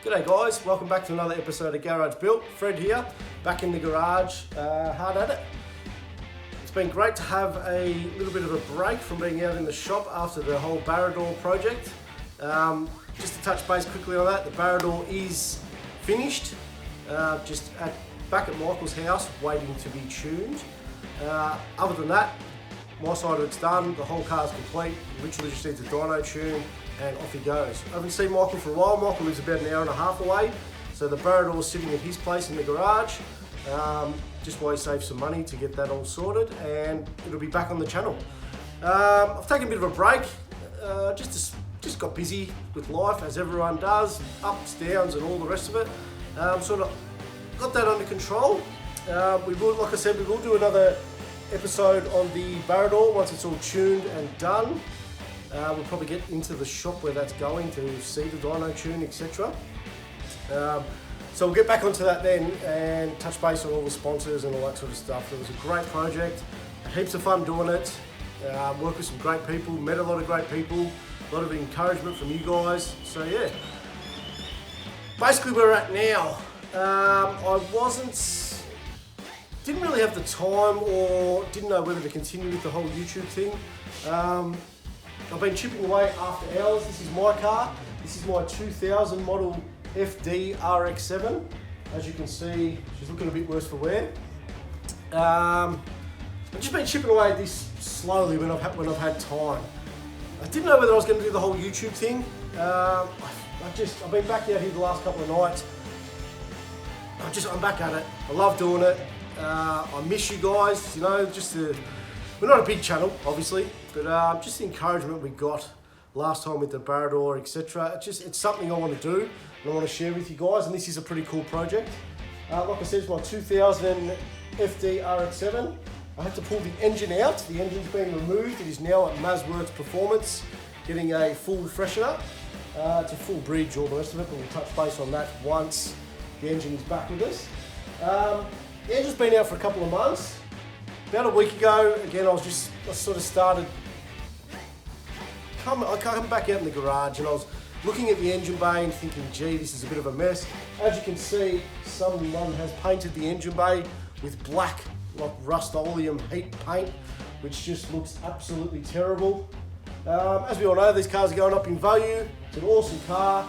G'day guys, welcome back to another episode of Garage Built. Fred here, back in the garage, hard at it. It's been great to have a little bit of a break from being out in the shop after the whole barra door project. Just to touch base quickly on that, the barra door is finished, back at Michael's house waiting to be tuned. Other than that, my side of it's done, the whole car's complete, literally just needs a dyno tune and off he goes. I haven't seen Michael for a while. Michael lives about an hour and a half away, so the barra door is sitting at his place in the garage, just while he saves some money to get that all sorted, and it'll be back on the channel. I've taken a bit of a break, just got busy with life as everyone does, ups, downs and all the rest of it. Sort of got that under control. We will, like I said, we will do another episode on the barra door once it's all tuned and done. We'll probably get into the shop where that's going to see the dyno tune, etc. So we'll get back onto that then and touch base on all the sponsors and all that sort of stuff. It was a great project, heaps of fun doing it, worked with some great people, met a lot of great people, a lot of encouragement from you guys. So yeah, basically where we're at now. Didn't really have the time or didn't know whether to continue with the whole YouTube thing. I've been chipping away after hours. This is my car. This is my 2000 model FD RX7. As you can see, she's looking a bit worse for wear. I've just been chipping away at this slowly when I've had time. I didn't know whether I was going to do the whole YouTube thing. I've been back out here the last couple of nights. I'm back at it. I love doing it. I miss you guys, you know, we're not a big channel, obviously, but just the encouragement we got last time with the barra door, etc. It's something I want to do and I want to share with you guys, and this is a pretty cool project. Like I said, it's my 2000 FD RX7. I had to pull the engine out. The engine's been removed. It is now at Mazworks Performance, getting a full freshener. It's a full bridge, all the rest of it, but we'll touch base on that once the engine is back with us. The engine's been out for a couple of months. About a week ago, again, I sort of started, I come back out in the garage and I was looking at the engine bay and thinking, gee, this is a bit of a mess. As you can see, someone has painted the engine bay with black, like Rust-Oleum heat paint, which just looks absolutely terrible. As we all know, these cars are going up in value. It's an awesome car.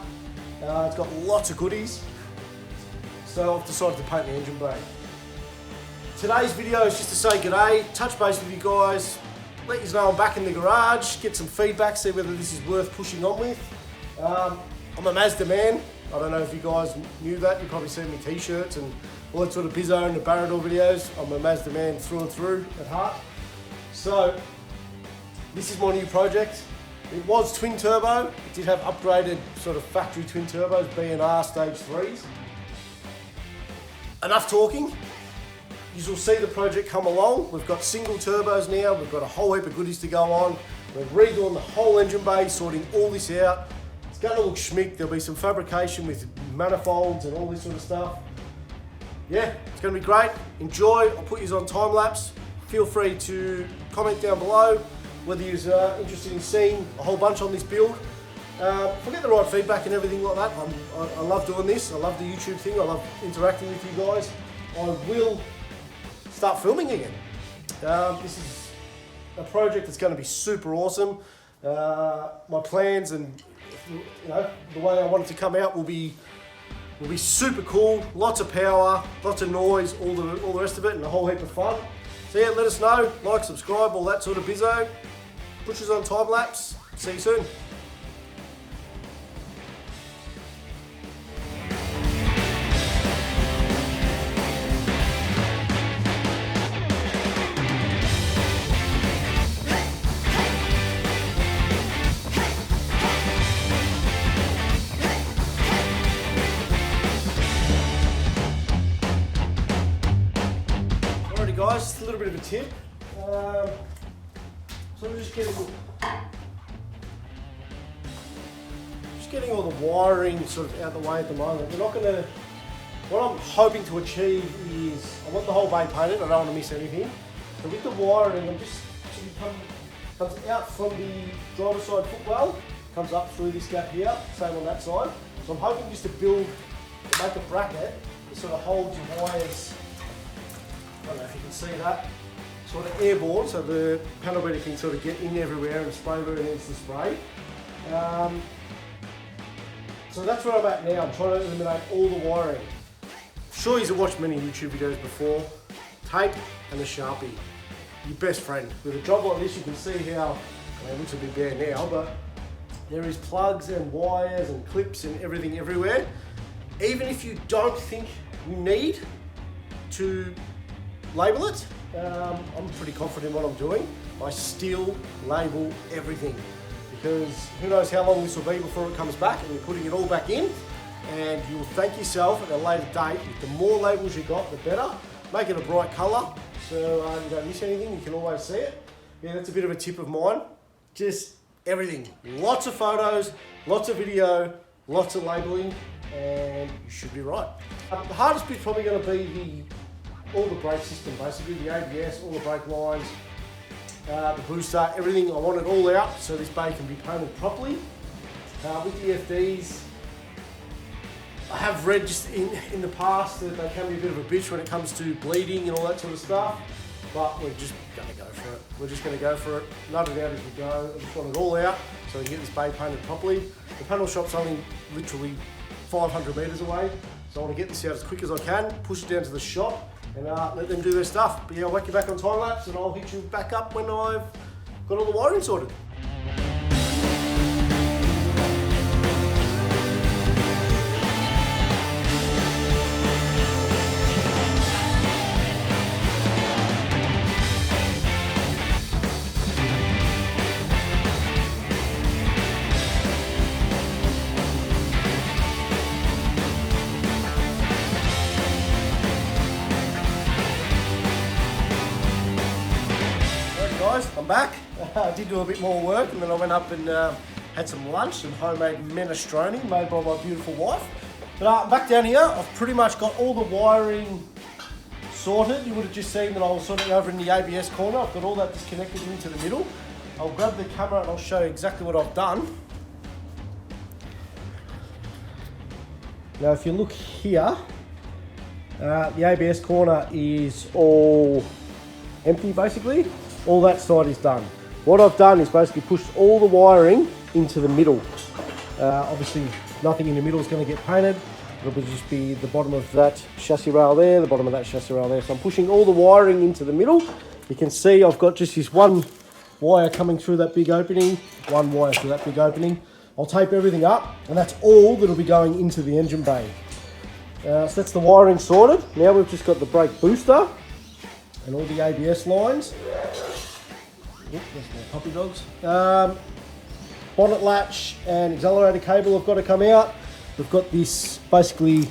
It's got lots of goodies. So I've decided to paint the engine bay. Today's video is just to say g'day, touch base with you guys, let you know I'm back in the garage, get some feedback, see whether this is worth pushing on with. I'm a Mazda man. I don't know if you guys knew that. You probably seen me t-shirts and all that sort of bizzo and the barra door videos. I'm a Mazda man through and through at heart. So this is my new project. It was twin turbo. It did have upgraded sort of factory twin turbos, B&R stage 3s. Enough talking. You will see the project come along. We've got single turbos now. We've got a whole heap of goodies to go on. We're redoing the whole engine bay, sorting all this out. It's going to look schmick. There'll be some fabrication with manifolds and all this sort of stuff. Yeah, it's going to be great. Enjoy. I'll put you on time lapse. Feel free to comment down below whether you're interested in seeing a whole bunch on this build. If I get the right feedback and everything like that, I love doing this. I love the YouTube thing. I love interacting with you guys. I will start filming again. This is a project that's going to be super awesome. My plans and the way I want it to come out will be super cool. Lots of power, lots of noise, all the rest of it, and a whole heap of fun. So yeah, let us know, like, subscribe, all that sort of bizzo. Push us on time lapse. See you soon. Guys, just a little bit of a tip. So I'm just getting all the wiring sort of out the way at the moment. What I'm hoping to achieve is, I want the whole bay painted, I don't want to miss anything. So with the wiring, I'm just comes out from the driver's side footwell, comes up through this gap here, same on that side. So I'm hoping just to make a bracket that sort of holds your wires, I don't know if you can see that, sort of airborne, so the panel beater can sort of get in everywhere and spray where it needs to spray. So that's where I'm at now. I'm trying to eliminate all the wiring. I'm sure you've watched many YouTube videos before. Tape and a Sharpie, your best friend. With a job like this, you can see how, I mean, it looks a bit bare now, but there is plugs and wires and clips and everything everywhere. Even if you don't think you need to label it, I'm pretty confident in what I'm doing. I still label everything, because who knows how long this will be before it comes back and you're putting it all back in, and you'll thank yourself at a later date. The more labels you got, the better. Make it a bright colour so you don't miss anything, you can always see it. Yeah, that's a bit of a tip of mine. Just everything. Lots of photos, lots of video, lots of labelling, and you should be right. The hardest bit's probably going to be all the brake system, basically, the ABS, all the brake lines, the booster, everything. I want it all out so this bay can be painted properly. With the FDs, I have read just in the past that they can be a bit of a bitch when it comes to bleeding and all that sort of stuff, but we're just going to go for it. We're just going to go for it, nut it out as we go. I just want it all out so we can get this bay painted properly. The panel shop's only literally 500 metres away, so I want to get this out as quick as I can, push it down to the shop, and let them do their stuff. But yeah, I'll whack you back on time lapse and I'll hit you back up when I've got all the wiring sorted. I'm back. I did do a bit more work, and then I went up and had some lunch, some homemade minestrone made by my beautiful wife. But back down here, I've pretty much got all the wiring sorted. You would have just seen that I was sorting over in the ABS corner. I've got all that disconnected into the middle. I'll grab the camera and I'll show you exactly what I've done. Now if you look here, the ABS corner is all empty basically. All that side is done. What I've done is basically pushed all the wiring into the middle. Obviously nothing in the middle is going to get painted. It'll just be the bottom of that chassis rail there, the bottom of that chassis rail there. So I'm pushing all the wiring into the middle. You can see I've got just this one wire coming through that big opening, one wire through that big opening. I'll tape everything up, and that's all that'll be going into the engine bay. So that's the wiring sorted. Now we've just got the brake booster and all the ABS lines. There's more puppy dogs. Bonnet latch and accelerator cable have got to come out. We've got this basically,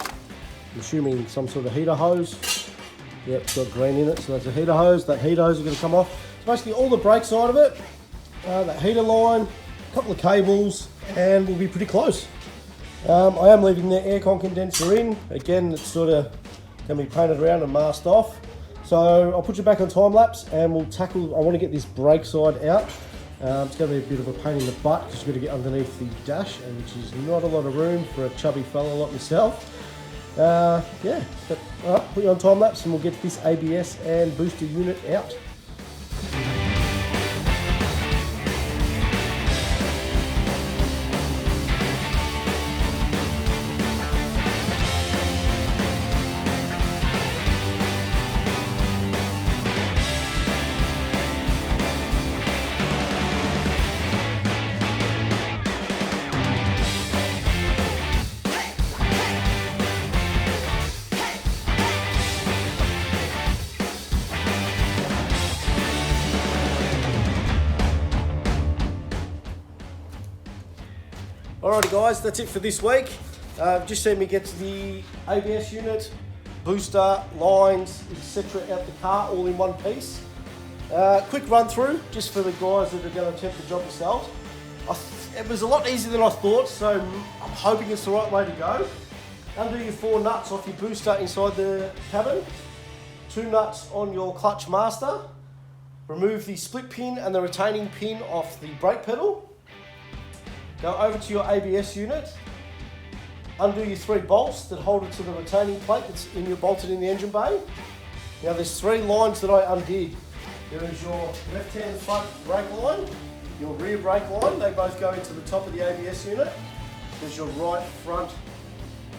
I'm assuming some sort of heater hose. Yep, it's got green in it, so that's a heater hose. That heater hose is going to come off. So basically all the brake side of it, that heater line, a couple of cables, and we'll be pretty close. I am leaving the aircon condenser in. Again, it's sort of going to be painted around and masked off. So I'll put you back on time lapse and we'll tackle, I want to get this brake side out. It's going to be a bit of a pain in the butt because you've got to get underneath the dash, and which is not a lot of room for a chubby fella like myself. Yeah, but all right, put you on time lapse and we'll get this ABS and booster unit out. Alrighty guys, that's it for this week. Just seen me get to the ABS unit, booster, lines, etc. out the car all in one piece. Quick run through, just for the guys that are going to attempt the job themselves. It was a lot easier than I thought, so I'm hoping it's the right way to go. Undo your 4 nuts off your booster inside the cabin, 2 nuts on your clutch master, remove the split pin and the retaining pin off the brake pedal. Go over to your ABS unit, undo your 3 bolts that hold it to the retaining plate that's bolted in the engine bay. Now there's 3 lines that I undid. There is your left-hand front brake line, your rear brake line, they both go into the top of the ABS unit. There's your right front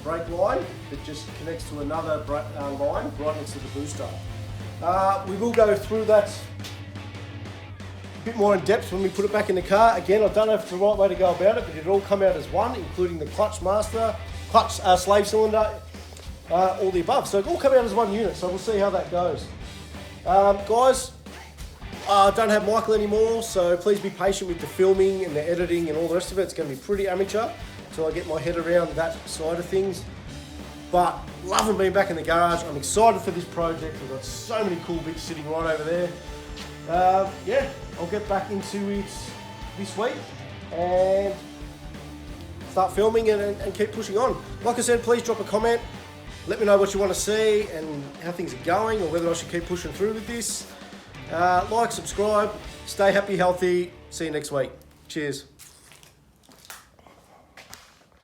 brake line that just connects to another line right next to the booster. We will go through that a bit more in depth when we put it back in the car. Again, I don't know if it's the right way to go about it, but it'll all come out as one, including the clutch master, slave cylinder, all the above. So it'll all come out as one unit, so we'll see how that goes. Guys, I don't have Michael anymore, so please be patient with the filming and the editing and all the rest of it. It's going to be pretty amateur until I get my head around that side of things. But loving being back in the garage. I'm excited for this project. We've got so many cool bits sitting right over there. Yeah, I'll get back into it this week and start filming and keep pushing on. Like I said, please drop a comment. Let me know what you want to see and how things are going, or whether I should keep pushing through with this. Like, subscribe, stay happy, healthy. See you next week. Cheers.